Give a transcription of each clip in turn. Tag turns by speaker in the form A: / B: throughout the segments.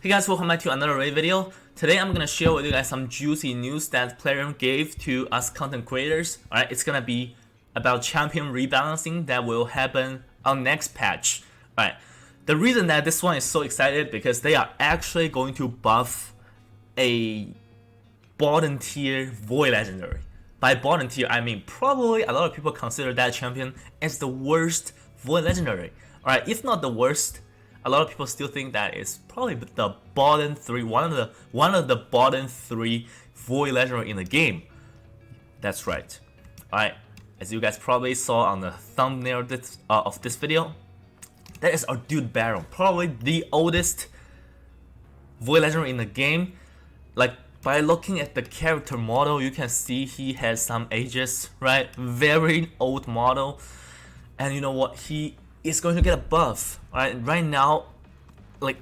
A: Hey guys, welcome back to another raid video. Today I'm gonna share with you guys some juicy news that Plarium gave to us content creators. Alright, it's gonna be about champion rebalancing that will happen on next patch. Alright, the reason that this one is so excited because they are actually going to buff a bottom tier Void Legendary. By bottom tier, I mean probably a lot of people consider that champion as the worst Void Legendary. Alright, if not the worst, a lot of people still think that it's probably the bottom three, one of the bottom three Void Legendary in the game. That's right. Alright, as you guys probably saw on the thumbnail of this video, that is our dude Baron, probably the oldest Void Legendary in the game. Like, by looking at the character model, you can see he has some ages, right? Very old model. And you know what? He is going to get a buff. Right now, like,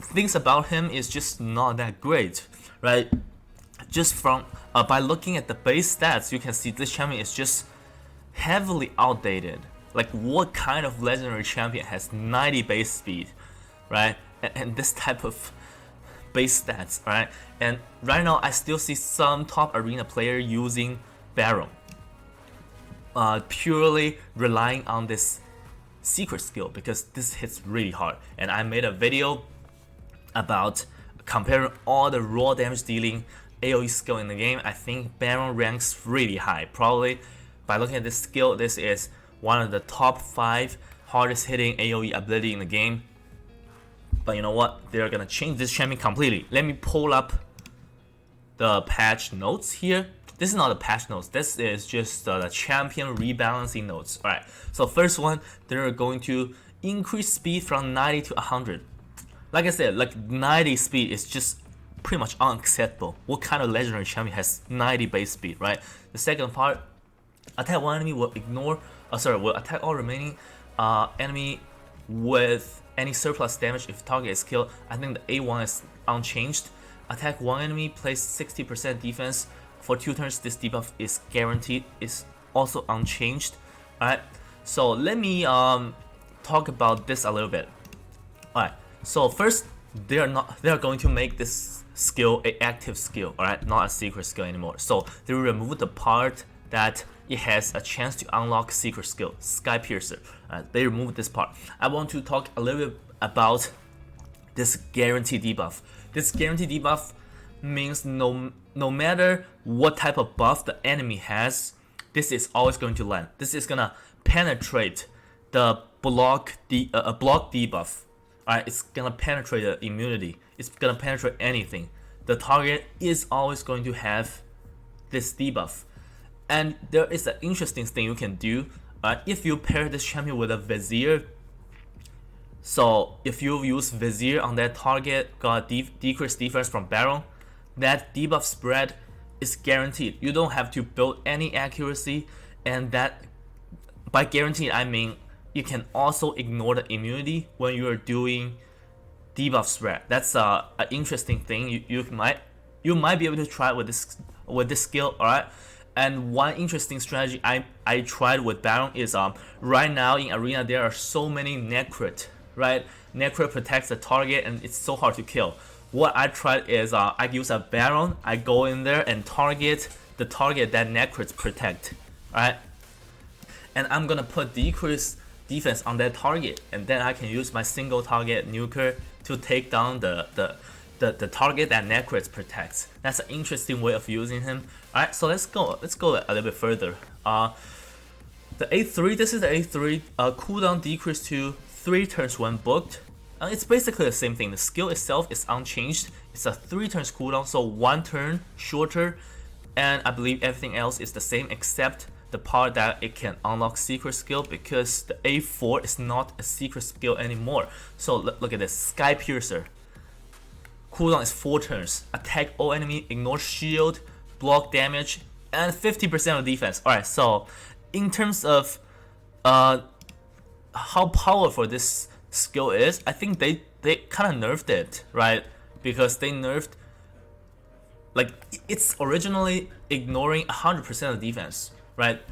A: things about him is just not that great, right? Just from by looking at the base stats, you can see this champion is just heavily outdated. Like, what kind of legendary champion has 90 base speed, right? And this type of base stats, right? And right now, I still see some top arena player using Baron, purely relying on this secret skill because this hits really hard. And I made a video about comparing all the raw damage dealing AoE skill in the game. I think Baron ranks really high. Probably by looking at this skill, this is one of the top 5 hardest hitting AoE ability in the game. But you know what? They're gonna change this champion completely. Let me pull up the patch notes here. This is not the patch notes. This is just the champion rebalancing notes. Alright, so first one, they're going to increase speed from 90 to 100. Like I said, like 90 speed is just pretty much unacceptable. What kind of legendary champion has 90 base speed, right? The second part, attack one enemy will will attack all remaining enemy with any surplus damage if target is killed. I think the A1 is unchanged. Attack one enemy, place 60% defense for 2 turns. This debuff is guaranteed. Is also unchanged. Alright, so let me talk about this a little bit. Alright, so first, they are going to make this skill an active skill. Alright, not a secret skill anymore. So they will remove the part that it has a chance to unlock secret skill, Sky Piercer. They removed this part. I want to talk a little bit about this guarantee debuff. This guarantee debuff means no matter what type of buff the enemy has, this is always going to land. This is gonna penetrate the block debuff. Alright, it's gonna penetrate the immunity. It's gonna penetrate anything. The target is always going to have this debuff. And there is an interesting thing you can do. If you pair this champion with a Vizier, so if you use Vizier on that target, got decreased defense from Baron, that debuff spread is guaranteed. You don't have to build any accuracy, and that, by guaranteed, I mean you can also ignore the immunity when you are doing debuff spread. That's an interesting thing. You might be able to try with this skill. Alright. And one interesting strategy I tried with Baron is right now in arena there are so many Necrit, right? Necrit protects the target and it's so hard to kill. What I tried is I use a Baron, I go in there and target the target that Necrits protect, right? And I'm gonna put decreased defense on that target, and then I can use my single target nuker to take down the target that Necrits protects. That's an interesting way of using him. Alright, so let's go a little bit further. The A3, this is the A3, cooldown decreased to 3 turns when booked. It's basically the same thing. The skill itself is unchanged. It's a 3 turns cooldown, so 1 turn shorter, and I believe everything else is the same except the part that it can unlock secret skill, because the A4 is not a secret skill anymore. So look at this, Sky Piercer. Cooldown is 4 turns. Attack all enemy, ignore shield, block damage, and 50% of defense. Alright, so in terms of how powerful this skill is, I think they kind of nerfed it, right? Because they nerfed, like, it's originally ignoring 100% of defense, right?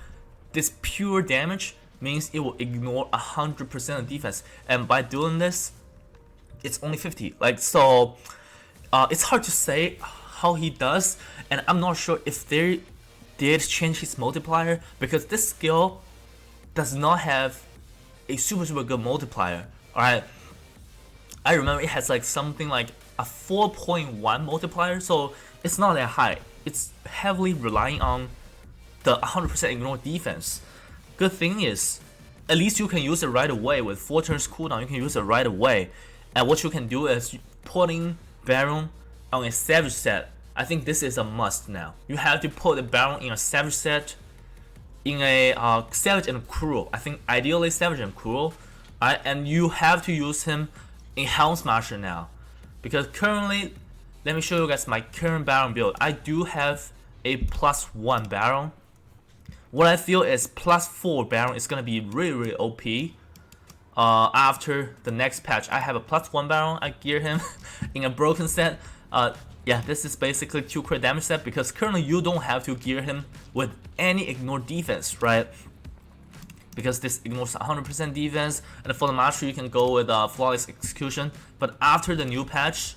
A: This pure damage means it will ignore 100% of defense, and by doing this, it's only 50. Like, so it's hard to say how he does, and I'm not sure if they did change his multiplier, because this skill does not have a super good multiplier. Alright, I remember it has like something like a 4.1 multiplier, so it's not that high. It's heavily relying on the 100% ignore defense. Good thing is, at least you can use it right away. With 4 turns cooldown, you can use it right away. And what you can do is putting Baron on a Savage set. I think this is a must now. You have to put the Baron in a Savage set, in a Savage and Cruel. I think ideally Savage and Cruel. And you have to use him in Helm Smasher now. Because currently, let me show you guys my current Baron build. I do have a +1 Baron. What I feel is +4 Baron is gonna be really OP. After the next patch, I have a +1 Baron. I gear him in a broken set. Yeah, this is basically 2 crit damage set, because currently you don't have to gear him with any ignore defense, right? Because this ignores 100% defense, and for the mastery you can go with flawless execution. But after the new patch,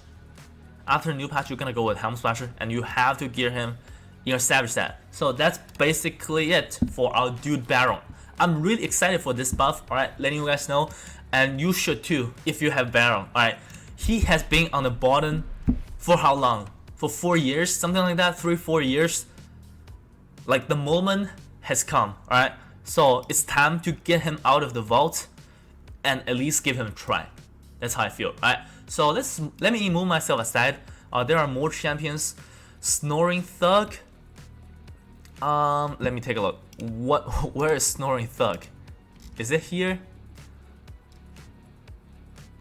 A: you're gonna go with Helm Splasher, and you have to gear him in your Savage set. So that's basically it for our dude Baron. I'm really excited for this buff, alright, letting you guys know, and you should too if you have Baron. Alright, he has been on the bottom for how long? For 4 years, something like that, 3-4 years. Like, the moment has come, alright? So it's time to get him out of the vault and at least give him a try. That's how I feel, alright? So let me move myself aside. There are more champions. Snoring Thug. Let me take a look. Where is Snoring Thug? Is it here?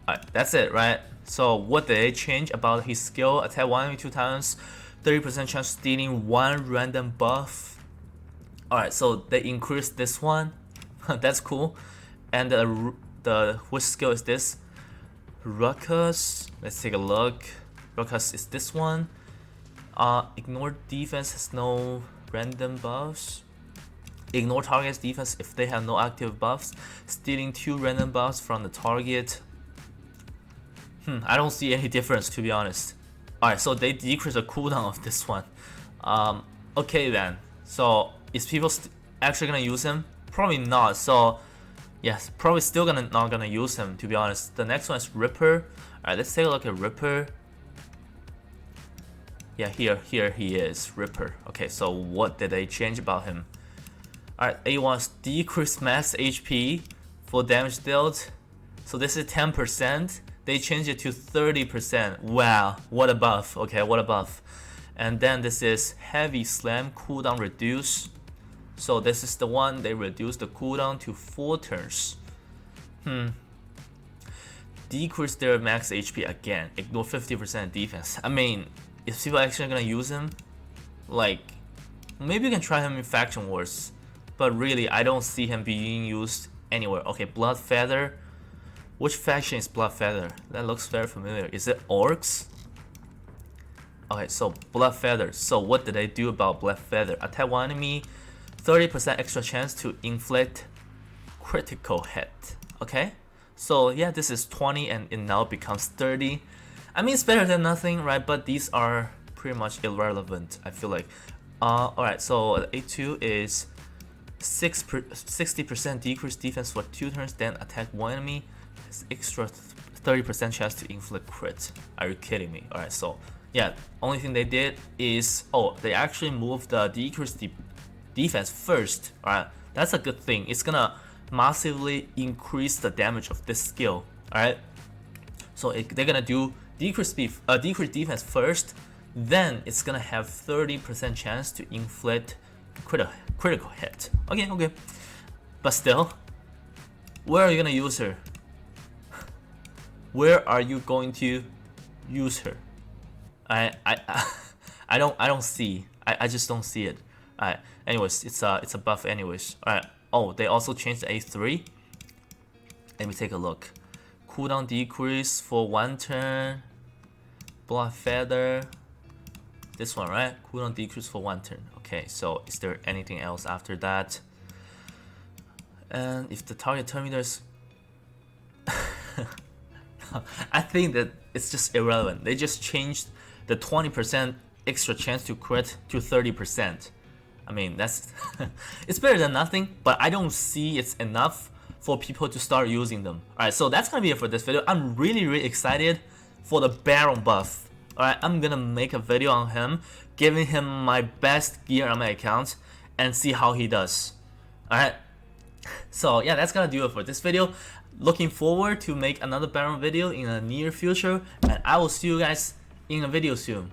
A: Alright, that's it, right? So what did they change about his skill? Attack 1 enemy 2 times, 30% chance stealing 1 random buff. Alright, so they increased this one. That's cool. And the which skill is this? Ruckus. Let's take a look. Ruckus is this one. Ignore defense has no random buffs. Ignore target's defense if they have no active buffs. Stealing 2 random buffs from the target. I don't see any difference, to be honest. Alright, so they decrease the cooldown of this one. Okay then. So is people actually gonna use him? Probably not. So yes, probably still not gonna use him, to be honest. The next one is Ripper. Alright, let's take a look at Ripper. Yeah, here he is, Ripper. Okay, so what did they change about him? Alright, A1's decreased max HP for damage dealt. So this is 10%. They changed it to 30%. Wow, what a buff. Okay, what a buff. And then this is heavy slam, cooldown reduce. So this is the one they reduced the cooldown to 4 turns. Decrease their max HP again. Ignore 50% defense. I mean, is people actually gonna use him? Like, maybe you can try him in Faction Wars, but really I don't see him being used anywhere. Okay, Blood Feather. Which faction is Blood Feather? That looks very familiar. Is it Orcs? Okay, so Blood Feather. So what did they do about Blood Feather? Attack 1 enemy, 30% extra chance to inflict critical hit. Okay, so yeah, this is 20 and it now becomes 30. I mean, it's better than nothing, right? But these are pretty much irrelevant, I feel like. Alright, so A2 is 60% decreased defense for 2 turns, then attack 1 enemy. It's extra 30% chance to inflict crit. Are you kidding me? Alright, so yeah, only thing they did is, they actually moved the decreased defense first. Alright, that's a good thing. It's gonna massively increase the damage of this skill. Alright, so they're gonna do decreased defense first, then it's gonna have 30% chance to inflict critical hit. Okay, but still, where are you gonna use her? Where are you going to use her? I don't see. I just don't see it. Alright. Anyways, it's a buff. Anyways. Alright. Oh, they also changed the A3. Let me take a look. Cooldown decrease for 1 turn. Blood Feather. This one, right? Cooldown decrease for 1 turn. Okay. So is there anything else after that? And if the target terminus I think that it's just irrelevant. They just changed the 20% extra chance to crit to 30%. I mean, that's it's better than nothing, but I don't see it's enough for people to start using them. Alright, so that's gonna be it for this video. I'm really excited for the Baron buff. Alright, I'm gonna make a video on him, giving him my best gear on my account, and see how he does. Alright, so yeah, that's gonna do it for this video. Looking forward to make another Baron video in the near future, and I will see you guys in a video soon.